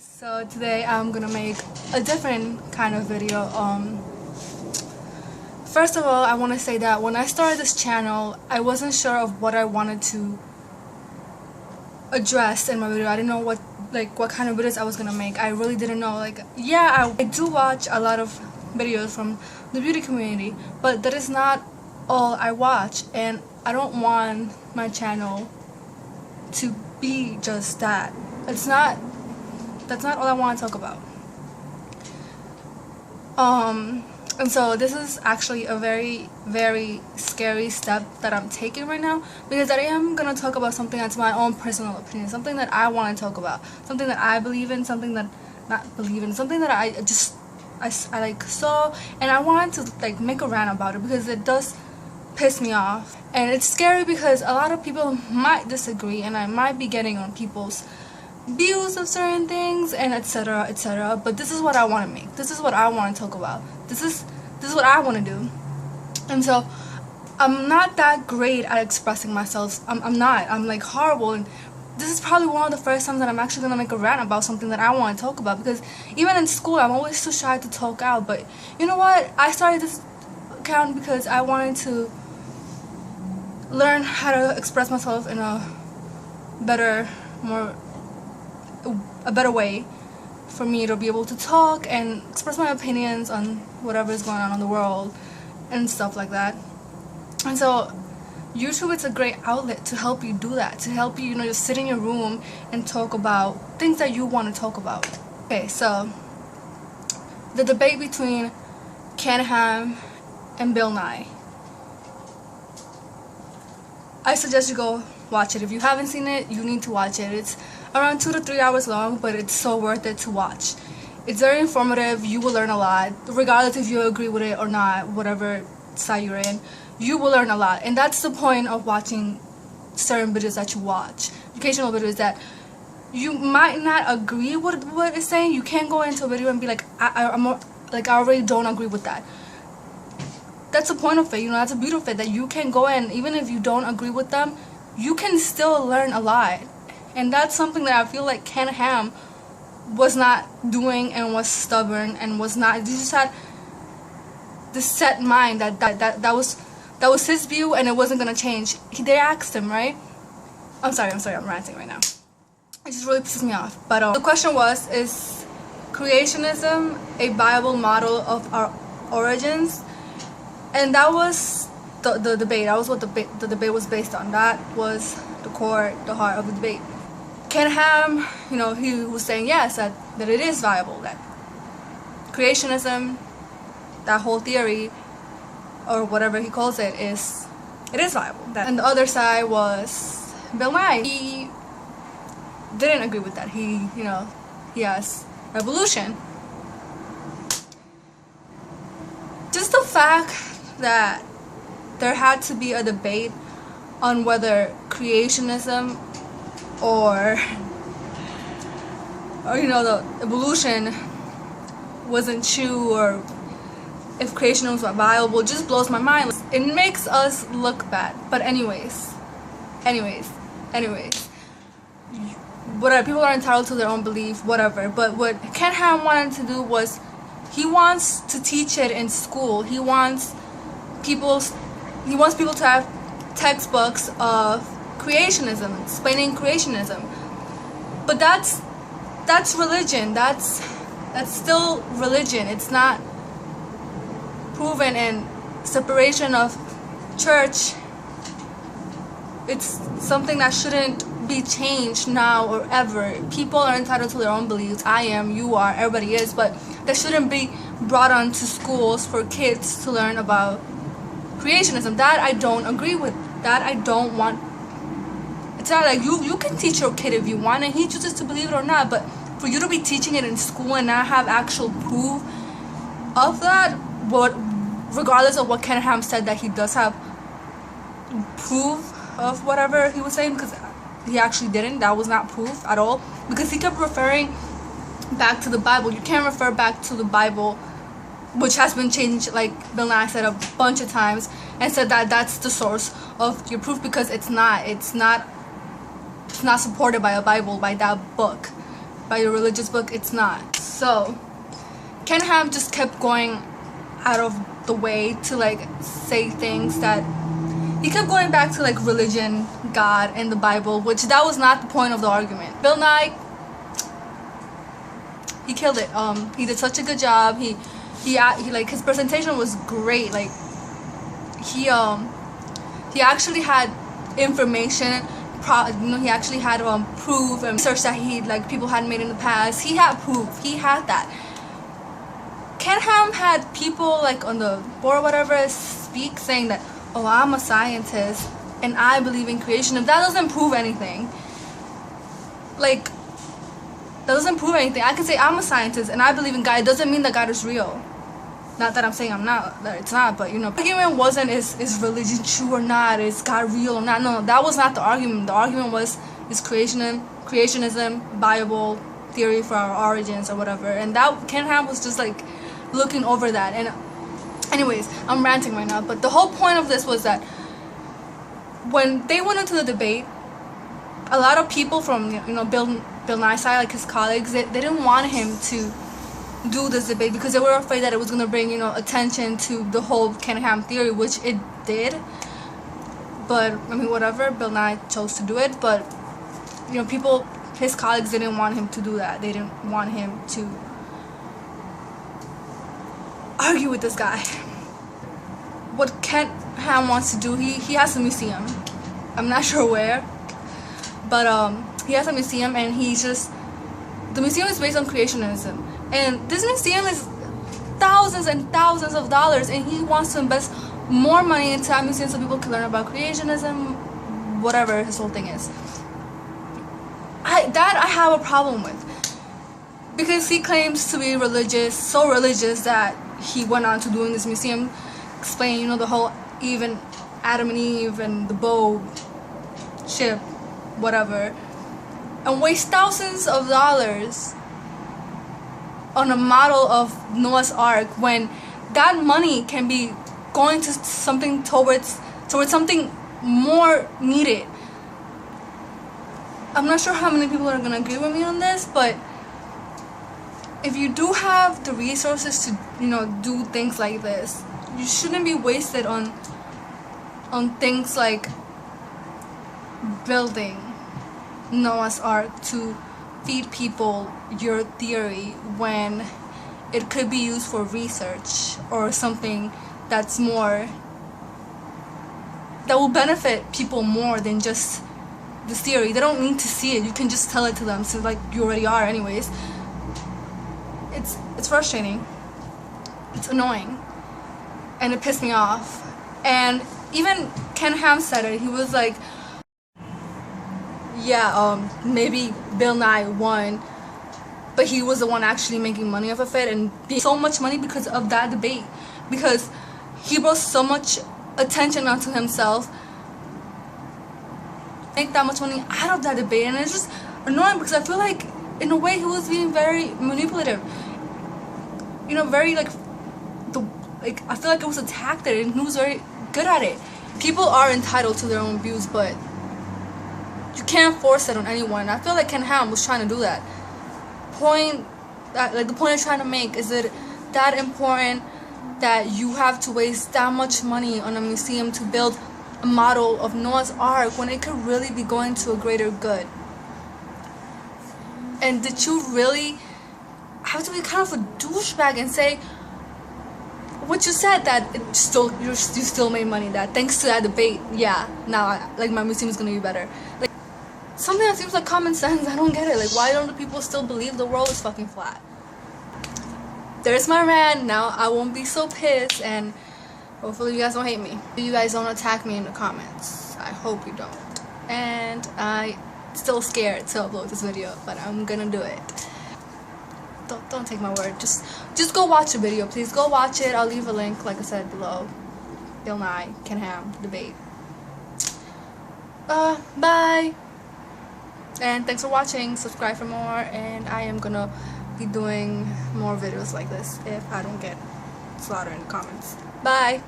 So today I'm gonna make a different kind of video. First of all, I want to say that when I started this channel, I wasn't sure of what I wanted to address in my video. I didn't know what kind of videos I was gonna make. I really didn't know. I do watch a lot of videos from the beauty community, but that is not all I watch, and I don't want my channel to be just that. That's not all I want to talk about. And so this is actually a very, very scary step that I'm taking right now, because I am going to talk about something that's my own personal opinion, something that I want to talk about, something that I believe in, something that something that I saw, and I wanted to make a rant about it because it does piss me off. And it's scary because a lot of people might disagree, and I might be getting on people's views of certain things and etc, etc, but this is what I want to make. This is what I want to talk about. This is what I want to do. And so I'm not that great at expressing myself. I'm not. I'm horrible, and this is probably one of the first times that I'm actually going to make a rant about something that I want to talk about, because even in school I'm always too shy to talk out. But you know what? I started this account because I wanted to learn how to express myself in a better way for me to be able to talk and express my opinions on whatever is going on in the world and stuff like that. And so YouTube is a great outlet to help you do that, to help you, just sit in your room and talk about things that you want to talk about. Okay, so the debate between Ken Ham and Bill Nye. I suggest you go watch it. If you haven't seen it, you need to watch it. It's around 2 to 3 hours long, but it's so worth it to watch. It's very informative. You will learn a lot, regardless if you agree with it or not, whatever side you're in. You will learn a lot, and that's the point of watching certain videos that you watch, educational videos that you might not agree with what it's saying. You can't go into a video and be like, I already don't agree with that. That's the point of it. That's the beauty of it, that you can go in, even if you don't agree with them, you can still learn a lot. And that's something that I feel like Ken Ham was not doing, and was stubborn, and was not. He just had this set mind that was his view, and it wasn't gonna change. They asked him, right? I'm sorry, I'm ranting right now. It just really pisses me off. But the question was, is creationism a viable model of our origins? And that was the debate. That was what the debate was based on. That was the heart of the debate. Ken Ham, he was saying yes, that it is viable, that creationism, that whole theory, or whatever he calls it, it is viable. And the other side was Bill Nye. He didn't agree with that. He has evolution. Just the fact that there had to be a debate on whether creationism or the evolution wasn't true, or if creationism was viable, just blows my mind. It makes us look bad. But anyways, whatever, people are entitled to their own belief, whatever. But what Ken Ham wanted to do was, he wants to teach it in school. He wants people to have textbooks of creationism, explaining creationism. But that's religion. That's still religion. It's not proven in separation of church. It's something that shouldn't be changed now or ever. People are entitled to their own beliefs. I am, you are, everybody is, but that shouldn't be brought onto schools for kids to learn about creationism. That I don't agree with. That I don't want. It's not like you can teach your kid if you want, and he chooses to believe it or not, but for you to be teaching it in school and not have actual proof of that, regardless of what Ken Ham said, that he does have proof of whatever he was saying, because he actually didn't. That was not proof at all, because he kept referring back to the Bible. You can't refer back to the Bible, which has been changed, like Bill Nye said a bunch of times, and said that that's the source of your proof, because it's not supported by a Bible, by that book. by your religious book, it's not. So Ken Ham just kept going out of the way to like say things that he kept going back to, like religion, God, and the Bible, which that was not the point of the argument. Bill Nye, he killed it. He did such a good job. He like, his presentation was great. Like he actually had information. He actually had proof and research that people had made in the past. He had proof. He had that. Ken Ham had people like on the board or whatever speak saying that, oh, I'm a scientist and I believe in creation. If that doesn't prove anything, like, that doesn't prove anything. I can say I'm a scientist and I believe in God. It doesn't mean that God is real. Not that I'm saying that it's not, but the argument wasn't is religion true or not, is God real or not. No, that was not the argument. The argument was, is creationism viable theory for our origins or whatever. And that Ken Ham was just like looking over that. And anyways, I'm ranting right now, but the whole point of this was that when they went into the debate, a lot of people from Bill Nye's side, like his colleagues, they didn't want him to do this debate because they were afraid that it was going to bring attention to the whole Ken Ham theory, which it did. But I mean, whatever, Bill Nye chose to do it. But people, his colleagues, didn't want him to do that. They didn't want him to argue with this guy. What Ken Ham wants to do, he has a museum. I'm not sure where, but he has a museum, and the museum is based on creationism. And this museum is thousands and thousands of dollars, and he wants to invest more money into that museum so people can learn about creationism, whatever his whole thing is. I have a problem with, because he claims to be religious, so religious that he went on to doing this museum, explain the whole even Adam and Eve and the bow, ship, whatever, and waste thousands of dollars on a model of Noah's Ark when that money can be going to something towards something more needed. I'm not sure how many people are gonna agree with me on this, but if you do have the resources to do things like this, you shouldn't be wasted on things like building Noah's Ark to feed people your theory when it could be used for research or something that will benefit people more than just the theory. They don't need to see it. You can just tell it to them, so like you already are anyways. It's frustrating. It's annoying. And it pissed me off. And even Ken Ham said it. He was like, yeah, maybe Bill Nye won, but he was the one actually making money off of it, and so much money because of that debate, because he brought so much attention onto himself, make that much money out of that debate. And it's just annoying because I feel like in a way he was being very manipulative, very I feel like it was a tactic, and he was very good at it. People are entitled to their own views, but you can't force it on anyone. I feel like Ken Ham was trying to do that. The point I'm trying to make is it that important that you have to waste that much money on a museum to build a model of Noah's Ark when it could really be going to a greater good? And did you really have to be kind of a douchebag and say what you said, that you still made money, that thanks to that debate, yeah, now my museum is gonna be better? Like, something that seems like common sense. I don't get it. Like, why don't the people still believe the world is fucking flat? There's my rant. Now I won't be so pissed, and hopefully you guys don't hate me. You guys don't attack me in the comments. I hope you don't. And I'm still scared to upload this video, but I'm gonna do it. Don't take my word. Just go watch the video, please. Go watch it. I'll leave a link, like I said, below. Bill Nye, Ken Ham debate. Bye. And thanks for watching. Subscribe for more, and I am gonna be doing more videos like this if I don't get slaughtered in the comments. Bye.